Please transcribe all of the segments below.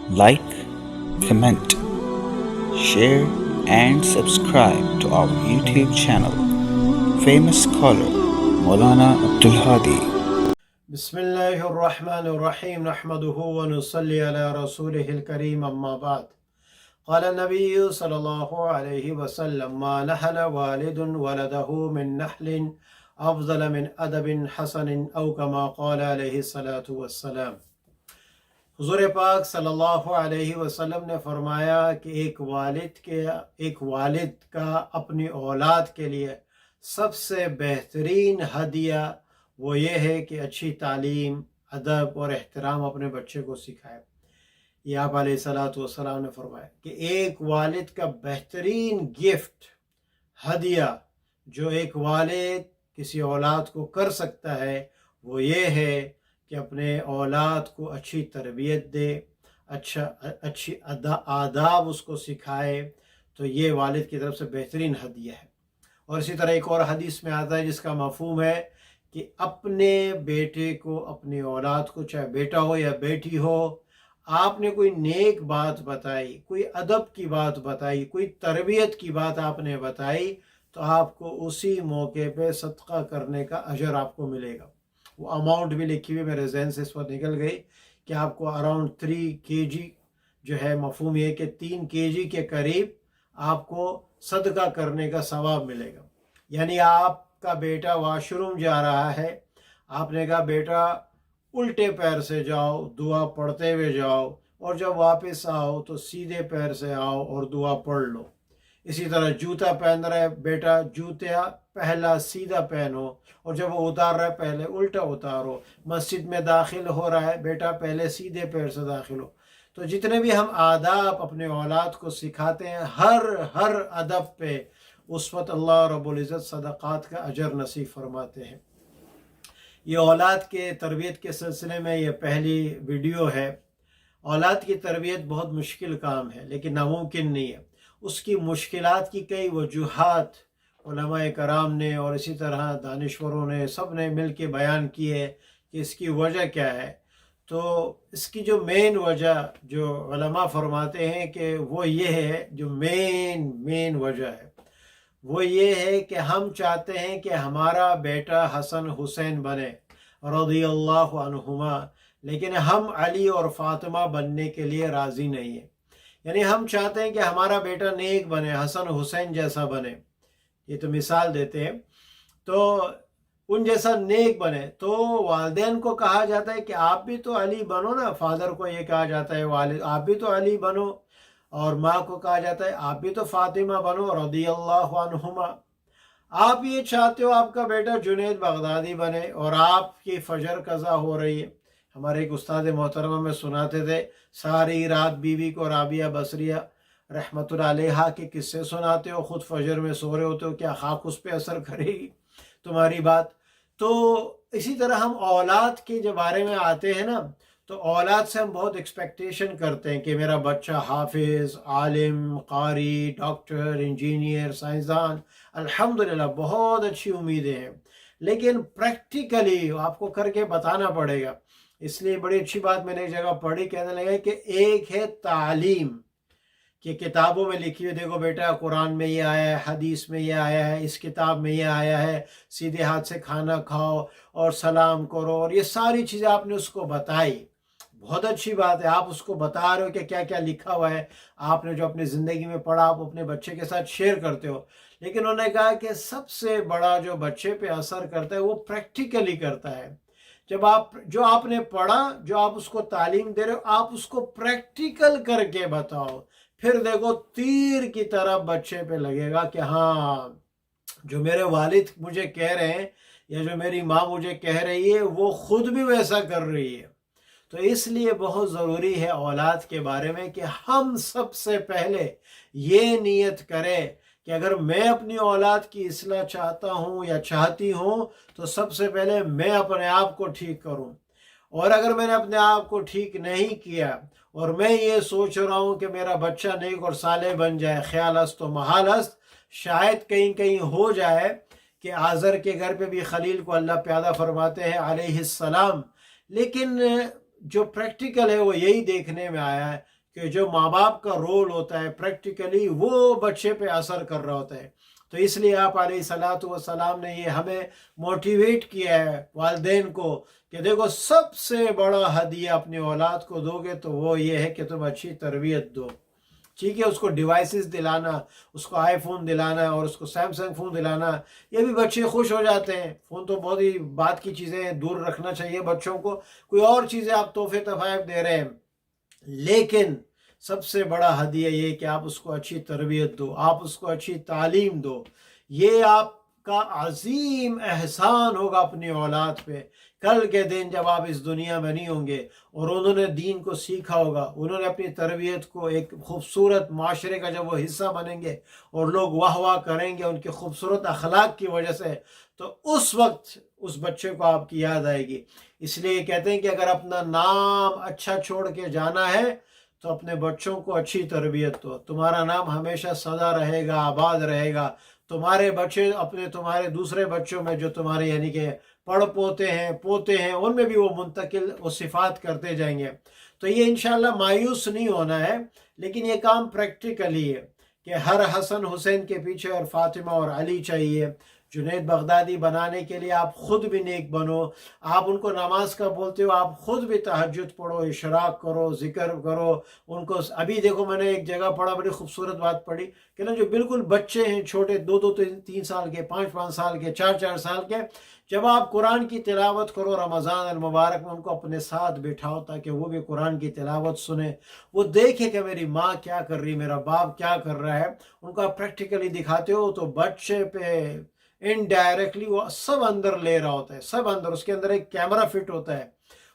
Like, comment, share and subscribe to our YouTube channel. Famous scholar Moulana Abdul Hadi. بسم الله الرحمن الرحيم نحمده ونصلي على رسوله الكريم أما بعد قال النبي صلى الله عليه وسلم ما نحل والد ولده من نحل أفضل من أدب حسن أو كما قال عليه الصلاة والسلام. حضور پاک صلی اللہ علیہ وسلم نے فرمایا کہ ایک والد کا اپنی اولاد کے لیے سب سے بہترین ہدیہ وہ یہ ہے کہ اچھی تعلیم، ادب اور احترام اپنے بچے کو سکھائے. یہ آپ علیہ الصلاۃ والسلام نے فرمایا کہ ایک والد کا بہترین گفٹ، ہدیہ جو ایک والد کسی اولاد کو کر سکتا ہے وہ یہ ہے کہ اپنے اولاد کو اچھی تربیت دے، اچھی آداب اس کو سکھائے. تو یہ والد کی طرف سے بہترین ہدیہ ہے. اور اسی طرح ایک اور حدیث میں آتا ہے جس کا مفہوم ہے کہ اپنے بیٹے کو، اپنی اولاد کو، چاہے بیٹا ہو یا بیٹی ہو، آپ نے کوئی نیک بات بتائی، کوئی ادب کی بات بتائی، کوئی تربیت کی بات آپ نے بتائی، تو آپ کو اسی موقع پہ صدقہ کرنے کا اجر آپ کو ملے گا. وہ اماؤنٹ بھی لکھی ہوئی میرے ذہن سے اس وقت نکل گئی کہ آپ کو اراؤنڈ 3 kg جو ہے، مفہوم یہ کہ 3 kg کے قریب آپ کو صدقہ کرنے کا ثواب ملے گا. یعنی آپ کا بیٹا واش روم جا رہا ہے، آپ نے کہا بیٹا الٹے پیر سے جاؤ، دعا پڑھتے ہوئے جاؤ، اور جب واپس آؤ تو سیدھے پیر سے آؤ اور دعا پڑھ لو. اسی طرح جوتا پہن رہا ہے بیٹا، جوتا پہلا سیدھا پہنو، اور جب وہ اتار رہا ہے پہلے الٹا اتارو. مسجد میں داخل ہو رہا ہے بیٹا، پہلے سیدھے پیر سے داخل ہو. تو جتنے بھی ہم آداب اپنے اولاد کو سکھاتے ہیں، ہر ادب پہ اس وقت اللہ رب العزت صدقات کا اجر نصیب فرماتے ہیں. یہ اولاد کے تربیت کے سلسلے میں یہ پہلی ویڈیو ہے. اولاد کی تربیت بہت مشکل کام ہے لیکن ناممکن نہیں ہے. اس کی مشکلات کی کئی وجوہات علماء کرام نے اور اسی طرح دانشوروں نے سب نے مل کے بیان کی ہے کہ اس کی وجہ کیا ہے. تو اس کی جو مین وجہ جو علماء فرماتے ہیں کہ وہ یہ ہے، جو مین وجہ ہے وہ یہ ہے کہ ہم چاہتے ہیں کہ ہمارا بیٹا حسن حسین بنے رضی اللہ عنہما، لیکن ہم علی اور فاطمہ بننے کے لیے راضی نہیں ہیں. یعنی ہم چاہتے ہیں کہ ہمارا بیٹا نیک بنے، حسن حسین جیسا بنے. یہ تو مثال دیتے ہیں. تو ان جیسا نیک بنے تو والدین کو کہا جاتا ہے کہ آپ بھی تو علی بنو نا. فادر کو یہ کہا جاتا ہے والد آپ بھی تو علی بنو، اور ماں کو کہا جاتا ہے آپ بھی تو فاطمہ بنو رضی اللہ عنہما. آپ یہ چاہتے ہو آپ کا بیٹا جنید بغدادی بنے اور آپ کی فجر قضا ہو رہی ہے. ہمارے ایک استاد محترمہ میں سناتے تھے، ساری رات بیوی کو رابعہ بصریہ رحمۃ اللہ علیہا کے قصے سناتے ہو، خود فجر میں سو رہے ہوتے ہو، کیا خاک اس پہ اثر کرے گی تمہاری بات. تو اسی طرح ہم اولاد کے جو بارے میں آتے ہیں نا، تو اولاد سے ہم بہت ایکسپیکٹیشن کرتے ہیں کہ میرا بچہ حافظ، عالم، قاری، ڈاکٹر، انجینئر، سائنسدان. الحمدللہ بہت اچھی امیدیں ہیں، لیکن پریکٹیکلی آپ کو کر کے بتانا پڑے گا. اس لیے بڑی اچھی بات میں نے ایک جگہ پڑھی، کہنے لگا کہ ایک ہے تعلیم کہ کتابوں میں لکھی ہوئی، دیکھو بیٹا قرآن میں یہ آیا ہے، حدیث میں یہ آیا ہے، اس کتاب میں یہ آیا ہے، سیدھے ہاتھ سے کھانا کھاؤ اور سلام کرو، اور یہ ساری چیزیں آپ نے اس کو بتائی. بہت اچھی بات ہے، آپ اس کو بتا رہے ہو کہ کیا کیا لکھا ہوا ہے. آپ نے جو اپنی زندگی میں پڑھا آپ اپنے بچے کے ساتھ شیئر کرتے ہو. لیکن انہوں نے کہا کہ سب سے بڑا جو بچے پہ اثر کرتا ہے وہ پریکٹیکلی کرتا ہے. جب جو آپ نے پڑھا، جو آپ اس کو تعلیم دے رہے ہو، آپ اس کو پریکٹیکل کر کے بتاؤ. پھر دیکھو تیر کی طرح بچے پہ لگے گا کہ ہاں جو میرے والد مجھے کہہ رہے ہیں یا جو میری ماں مجھے کہہ رہی ہے وہ خود بھی ویسا کر رہی ہے. تو اس لیے بہت ضروری ہے اولاد کے بارے میں کہ ہم سب سے پہلے یہ نیت کریں کہ اگر میں اپنی اولاد کی اصلاح چاہتا ہوں یا چاہتی ہوں تو سب سے پہلے میں اپنے آپ کو ٹھیک کروں. اور اگر میں نے اپنے آپ کو ٹھیک نہیں کیا اور میں یہ سوچ رہا ہوں کہ میرا بچہ نیک اور صالح بن جائے، خیال است و محال است، شاید کہیں ہو جائے کہ آزر کے گھر پہ بھی خلیل کو اللہ پیدا فرماتے ہیں علیہ السلام. لیکن جو پریکٹیکل ہے وہ یہی دیکھنے میں آیا ہے کہ جو ماں باپ کا رول ہوتا ہے پریکٹیکلی وہ بچے پہ اثر کر رہا ہوتا ہے. تو اس لیے آپ علیہ الصلاۃ والسلام نے یہ ہمیں موٹیویٹ کیا ہے والدین کو کہ دیکھو سب سے بڑا ہدیہ اپنی اولاد کو دو گے تو وہ یہ ہے کہ تم اچھی تربیت دو. ٹھیک ہے، اس کو ڈیوائسز دلانا، اس کو آئی فون دلانا اور اس کو سیمسنگ فون دلانا، یہ بھی بچے خوش ہو جاتے ہیں. فون تو بہت ہی بات کی چیزیں ہیں، دور رکھنا چاہیے بچوں کو. کوئی اور چیزیں آپ تحفے تحائف دے رہے ہیں، لیکن سب سے بڑا ہدیہ یہ کہ آپ اس کو اچھی تربیت دو، آپ اس کو اچھی تعلیم دو. یہ آپ کا عظیم احسان ہوگا اپنی اولاد پہ. کل کے دن جب آپ اس دنیا میں نہیں ہوں گے اور انہوں نے دین کو سیکھا ہوگا، انہوں نے اپنی تربیت کو ایک خوبصورت معاشرے کا جب وہ حصہ بنیں گے اور لوگ واہ واہ کریں گے ان کے خوبصورت اخلاق کی وجہ سے، تو اس وقت اس بچے کو آپ کی یاد آئے گی. اس لیے کہتے ہیں کہ اگر اپنا نام اچھا چھوڑ کے جانا ہے تو اپنے بچوں کو اچھی تربیت دو. تمہارا نام ہمیشہ سدا رہے گا، آباد رہے گا. تمہارے بچے تمہارے دوسرے بچوں میں جو تمہارے یعنی کہ پوتے ہیں ان میں بھی وہ منتقل وہ صفات کرتے جائیں گے. تو یہ انشاءاللہ مایوس نہیں ہونا ہے، لیکن یہ کام پریکٹیکلی ہے کہ ہر حسن حسین کے پیچھے اور فاطمہ اور علی چاہیے. جنید بغدادی بنانے کے لیے آپ خود بھی نیک بنو. آپ ان کو نماز کا بولتے ہو، آپ خود بھی تہجد پڑھو، اشراق کرو، ذکر کرو ان کو. ابھی دیکھو میں نے ایک جگہ پڑھا، بڑی خوبصورت بات پڑھی کہ نا جو بالکل بچے ہیں چھوٹے، 2-3 سال کے، 5 سال کے، 4 سال کے، جب آپ قرآن کی تلاوت کرو رمضان المبارک میں ان کو اپنے ساتھ بٹھاؤ تاکہ وہ بھی قرآن کی تلاوت سنیں، وہ دیکھے کہ میری ماں کیا کر رہی، میرا باپ کیا کر رہا ہے. ان کو آپ پریکٹیکلی دکھاتے ہو تو بچے پہ انڈائریکٹلی وہ سب اندر لے رہا ہوتا ہے. سب اندر، اس کے اندر ایک کیمرہ فٹ ہوتا ہے،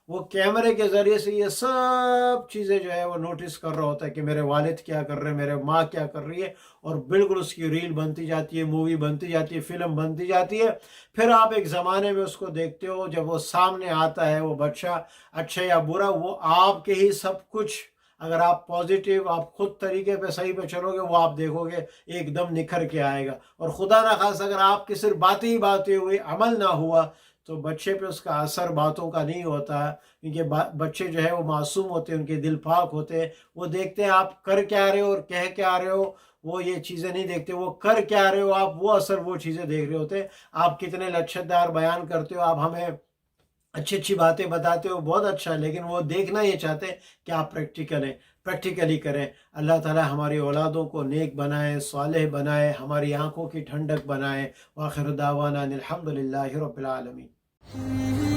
وہ کیمرے کے ذریعے سے یہ سب چیزیں جو ہے وہ نوٹس کر رہا ہوتا ہے کہ میرے والد کیا کر رہے ہیں، میرے ماں کیا کر رہی ہے، اور بالکل اس کی ریل بنتی جاتی ہے، مووی بنتی جاتی ہے، فلم بنتی جاتی ہے. پھر آپ ایک زمانے میں اس کو دیکھتے ہو جب وہ سامنے آتا ہے وہ بچہ، اچھا یا برا، وہ آپ کے ہی سب کچھ. اگر آپ پازیٹیو آپ خود طریقے پہ صحیح پہ چلو گے وہ آپ دیکھو گے ایک دم نکھر کے آئے گا. اور خدا نہ خواستہ اگر آپ کی صرف باتیں ہی باتیں ہوئی، عمل نہ ہوا، تو بچے پہ اس کا اثر باتوں کا نہیں ہوتا. کیونکہ بچے جو ہے وہ معصوم ہوتے ہیں، ان کے دل پاک ہوتے ہیں. وہ دیکھتے ہیں آپ کر کیا رہے ہو اور کہہ کیا رہے ہو، وہ یہ چیزیں نہیں دیکھتے. وہ کر کیا رہے ہو آپ، وہ اثر وہ چیزیں دیکھ رہے ہوتے ہیں. آپ کتنے لچھت دار بیان کرتے ہو، آپ ہمیں اچھی اچھی باتیں بتاتے ہو، بہت اچھا، لیکن وہ دیکھنا یہ چاہتے ہیں کہ آپ پریکٹیکلی کریں. اللہ تعالی ہماری اولادوں کو نیک بنائے، صالح بنائے، ہماری آنکھوں کی ٹھنڈک بنائے. وآخر دعوانا الحمدللہ رب العالمین.